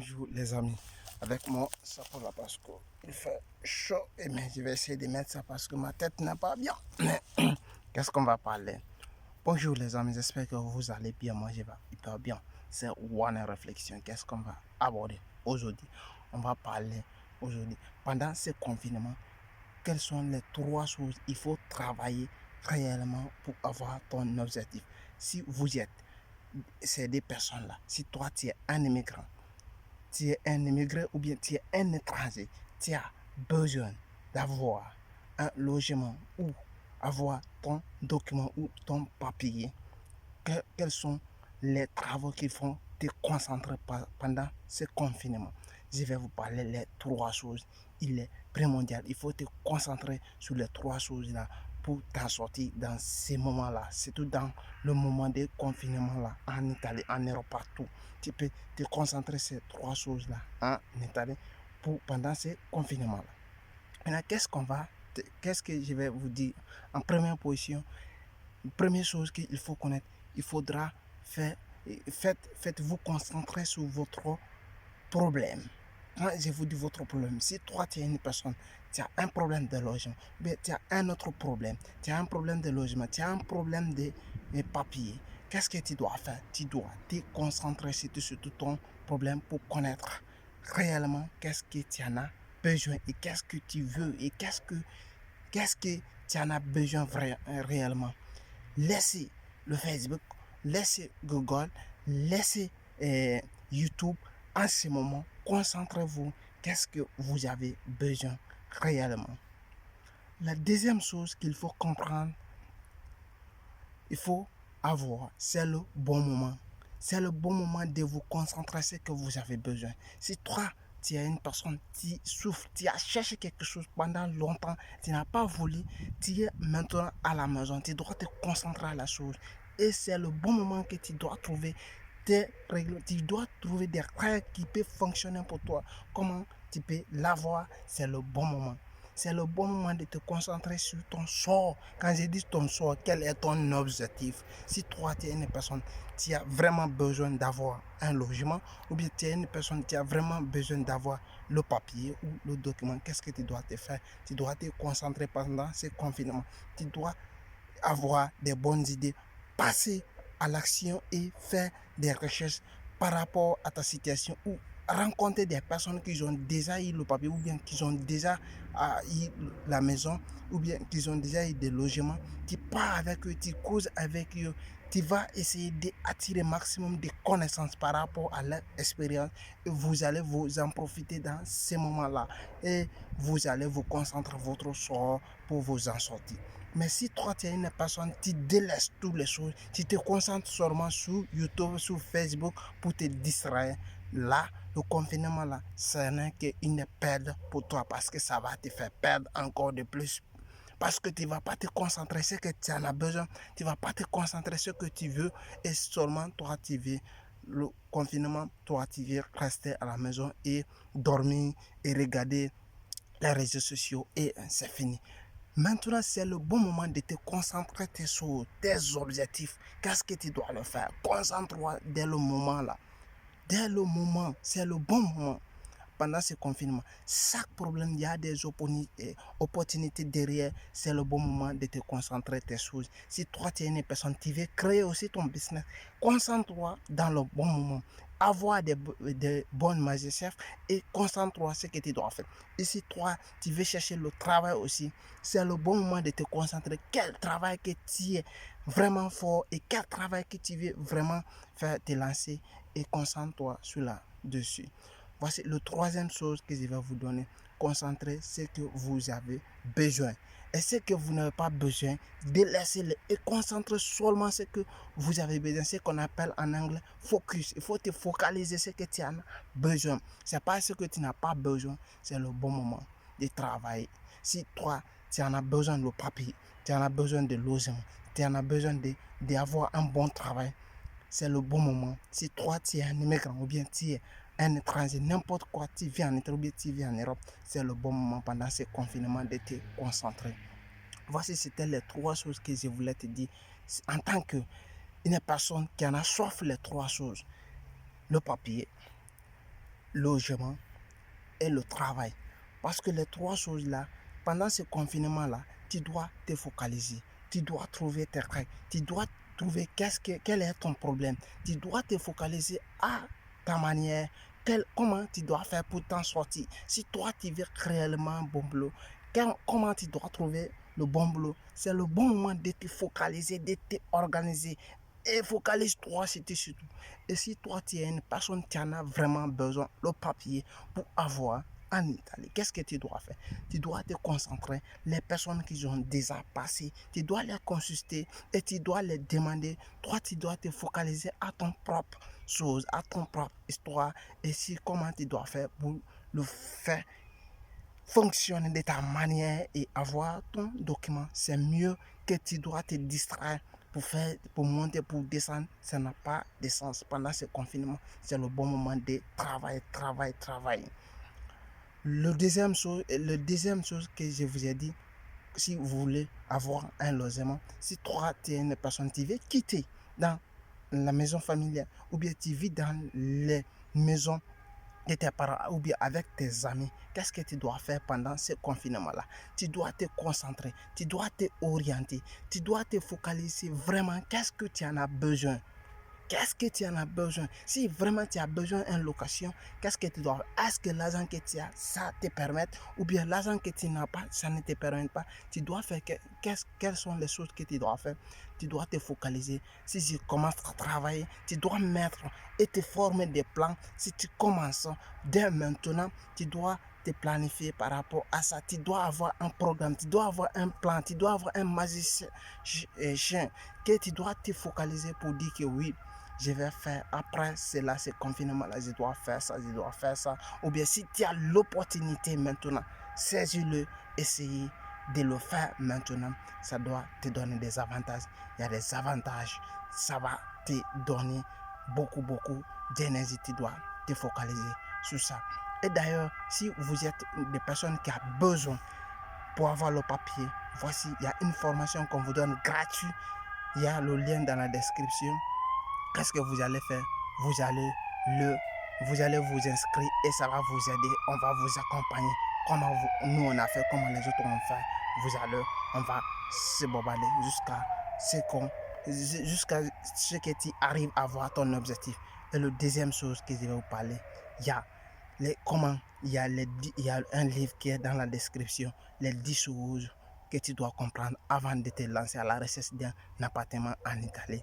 Bonjour les amis, avec moi ça va parce qu'il fait chaud et mais je vais essayer de mettre ça parce que ma tête n'est pas bien. Mais qu'est-ce qu'on va parler? Bonjour les amis, j'espère que vous allez bien, moi je vais hyper bien. C'est One Réflexion, qu'est-ce qu'on va aborder aujourd'hui? On va parler aujourd'hui, pendant ce confinement, quelles sont les trois choses il faut travailler réellement pour avoir ton objectif? Si vous êtes ces deux personnes-là, si toi tu es un immigrant, tu es un immigré ou bien tu es un étranger, tu as besoin d'avoir un logement ou avoir ton document ou ton papier. Quels sont les travaux qui font te concentrer pendant ce confinement? Je vais vous parler les trois choses. Il est primordial. Il faut te concentrer sur les trois choses-là pour t'en sortir dans ces moments-là. Surtout dans le moment de confinement-là, en Italie, en Europe, partout. Tu peux te concentrer sur ces trois choses-là en Italie pendant ce confinement-là. Maintenant, qu'est-ce que je vais vous dire en première position? Première chose qu'il faut connaître, il faudra faites-vous concentrer sur votre problème. Quand je vous dis votre problème, si toi tu es une personne, tu as un problème de logement, mais tu as un autre problème, tu as un problème de logement, tu as un problème de papier, qu'est-ce que tu dois faire? Tu dois te concentrer sur ton problème pour connaître réellement qu'est-ce que tu en as besoin et qu'est-ce que tu veux et qu'est-ce que tu en as besoin réellement. Laissez le Facebook, laissez Google, laissez YouTube en ce moment. Concentrez-vous. Qu'est-ce que vous avez besoin réellement? La deuxième chose qu'il faut comprendre, il faut avoir, c'est le bon moment. C'est le bon moment de vous concentrer sur ce que vous avez besoin. Si toi, tu es une personne qui souffre, tu as cherché quelque chose pendant longtemps, tu n'as pas voulu, tu es maintenant à la maison, tu dois te concentrer à la chose. Et c'est le bon moment que tu dois trouver tes règles, tu dois trouver des règles qui peuvent fonctionner pour toi. Comment tu peux l'avoir? C'est le bon moment. C'est le bon moment de te concentrer sur ton sort. Quand je dis ton sort, quel est ton objectif? Si toi, tu es une personne qui a vraiment besoin d'avoir un logement, ou bien tu es une personne qui a vraiment besoin d'avoir le papier ou le document, qu'est-ce que tu dois te faire? Tu dois te concentrer pendant ce confinement. Tu dois avoir des bonnes idées, passer à l'action et faire des recherches par rapport à ta situation ou rencontrer des personnes qui ont déjà eu le papier ou bien qui ont déjà eu la maison ou bien qui ont déjà eu des logements. Tu pars avec eux, tu causes avec eux, tu vas essayer d'attirer maximum de connaissances par rapport à leur expérience et vous allez vous en profiter dans ces moments-là et vous allez vous concentrer votre sort pour vous en sortir. Mais si toi tu es une personne qui délaisse toutes les choses, tu te concentres seulement sur YouTube, sur Facebook pour te distraire, là, le confinement là, ce n'est qu'une perte pour toi parce que ça va te faire perdre encore de plus. Parce que tu ne vas pas te concentrer sur ce que tu en as besoin, tu ne vas pas te concentrer sur ce que tu veux et seulement toi tu veux le confinement, toi tu veux rester à la maison et dormir et regarder les réseaux sociaux et c'est fini. Maintenant, c'est le bon moment de te concentrer sur tes objectifs. Qu'est-ce que tu dois le faire? Concentre-toi dès le moment là. Dès le moment, c'est le bon moment. Pendant ce confinement, chaque problème, il y a des opportunités derrière. C'est le bon moment de te concentrer tes choses. Si toi, tu es une personne qui veut créer aussi ton business, concentre-toi dans le bon moment. Avoir des bonnes magiciens et concentre-toi sur ce que tu dois faire. Et si toi, tu veux chercher le travail aussi, c'est le bon moment de te concentrer. Quel travail que tu es vraiment fort et quel travail que tu veux vraiment faire te lancer et concentre-toi sur là-dessus. Voici le troisième chose que je vais vous donner. Concentrez ce que vous avez besoin. Et ce que vous n'avez pas besoin, délaissez-le et concentrez seulement ce que vous avez besoin. Ce qu'on appelle en anglais focus. Il faut te focaliser sur ce que tu en as besoin. Ce n'est pas ce que tu n'as pas besoin. C'est le bon moment de travailler. Si toi, tu en as besoin de papier, tu en as besoin de logement, tu en as besoin d'avoir un bon travail, c'est le bon moment. Si toi, tu es un immigrant ou bien tu es un étranger, n'importe quoi, tu viens en Italie ou bien tu viens en Europe, c'est le bon moment pendant ce confinement de te concentrer. Voici, c'était les trois choses que je voulais te dire. En tant qu'une personne qui en a soif les trois choses, le papier, logement et le travail. Parce que les trois choses-là, pendant ce confinement-là, tu dois te focaliser. Tu dois trouver tes règles. Tu dois trouver quel est ton problème. Tu dois te focaliser à ta manière. Comment tu dois faire pour t'en sortir. Si toi, tu veux réellement un bon boulot, comment tu dois trouver le bon boulot. C'est le bon moment de te focaliser, de te organiser. Et focalise-toi surtout. Et si toi, tu es une personne qui en a vraiment besoin, le papier pour avoir en Italie, qu'est-ce que tu dois faire? Tu dois te concentrer. Les personnes qui ont déjà passé, tu dois les consulter et tu dois les demander. Toi, tu dois te focaliser à ton propre chose, à ton propre histoire. Et si comment tu dois faire pour le faire fonctionner de ta manière et avoir ton document. C'est mieux que tu dois te distraire pour monter, pour descendre. Ça n'a pas de sens. Pendant ce confinement, c'est le bon moment de travailler. Le deuxième chose que je vous ai dit, si vous voulez avoir un logement, si toi, tu es une personne qui veut quitter dans la maison familiale ou bien tu vis dans les maisons de tes parents ou bien avec tes amis, qu'est-ce que tu dois faire pendant ce confinement-là? Tu dois te concentrer, tu dois te orienter, tu dois te focaliser vraiment. Qu'est-ce que tu en as besoin? Qu'est-ce que tu en as besoin? Si vraiment tu as besoin d'une location, qu'est-ce que tu dois faire? Est-ce que l'argent que tu as, ça te permet? Ou bien l'argent que tu n'as pas, ça ne te permet pas? Tu dois faire, quelles sont les choses que tu dois faire? Tu dois te focaliser. Si tu commences à travailler, tu dois mettre et te former des plans. Si tu commences dès maintenant, tu dois te planifier par rapport à ça. Tu dois avoir un programme, tu dois avoir un plan, tu dois avoir un magicien que tu dois te focaliser pour dire que oui, je vais faire après cela, ce confinement-là, je dois faire ça, je dois faire ça. Ou bien si tu as l'opportunité maintenant, saisis-le, essayez de le faire maintenant. Ça doit te donner des avantages. Il y a des avantages. Ça va te donner beaucoup d'énergie. Tu dois te focaliser sur ça. Et d'ailleurs, si vous êtes des personnes qui ont besoin pour avoir le papier, voici, il y a une formation qu'on vous donne gratuite. Il y a le lien dans la description. Qu'est-ce que vous allez faire? Vous allez vous inscrire et ça va vous aider. On va vous accompagner. Nous on a fait, comment les autres ont fait. On va se bombarder jusqu'à ce que tu arrives à voir ton objectif. Et la deuxième chose que je vais vous parler, il y a il y a un livre qui est dans la description, les 10 choses que tu dois comprendre avant de te lancer à la recherche d'un appartement en Italie.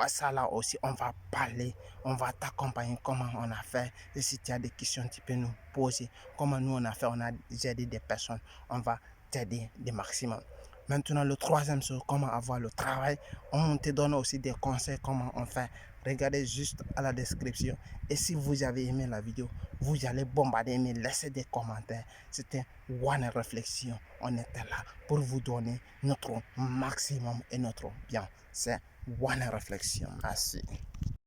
Ça là aussi, on va parler, on va t'accompagner comment on a fait. Et si tu as des questions, tu peux nous poser. Comment nous on a fait, on a aidé des personnes. On va t'aider des maximum. Maintenant, le troisième chose, comment avoir le travail. On te donne aussi des conseils, comment on fait. Regardez juste à la description. Et si vous avez aimé la vidéo, vous allez bombarder, mais laissez des commentaires. C'était One Réflexion. On était là pour vous donner notre maximum et notre bien. C'est One Réflexion. Merci.